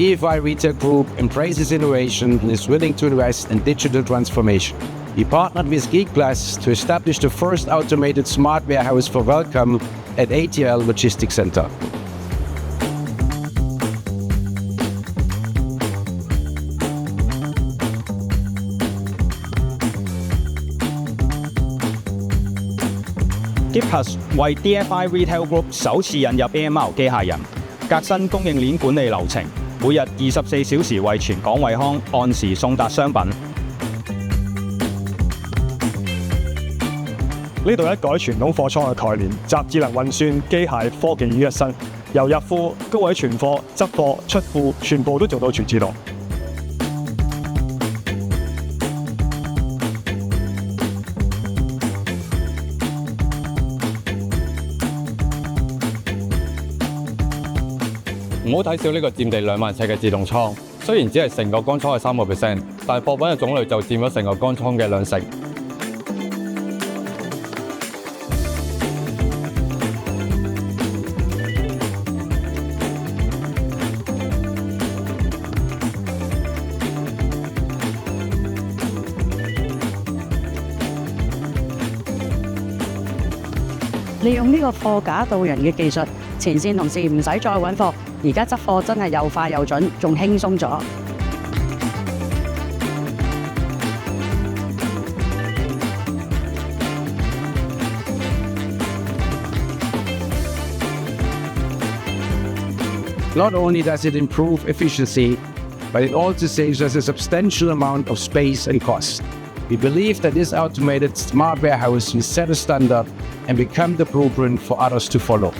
DFI Retail Group embraces innovation and is willing to invest in digital transformation. We partnered with Geekplus to establish the first automated smart warehouse for Welcome at ATL Logistics Center. Geekplus 為 DFI Retail Group 首次引入 AMR 機械人，革新供應鏈管理流程，每日24小時為全港惠康按時送達商品。呢度一改傳統貨倉嘅概念，集智能運算、機械、科技於一身，由入庫、高位存貨、執貨、出庫，全部都做到全自動。唔好睇少呢個佔地2萬尺嘅自動倉，雖然只係成個乾倉嘅3%，但係貨品嘅種類就佔咗成個乾倉嘅2成。利用呢個貨架到人嘅技術，前線同事唔使再揾貨，而家執貨真係又快又準，仲輕鬆咗。Not only does it improve efficiency, but it also saves us a substantial amount of space and cost. We believe that this automated smart warehouse will set a standard and become the blueprint for others to follow.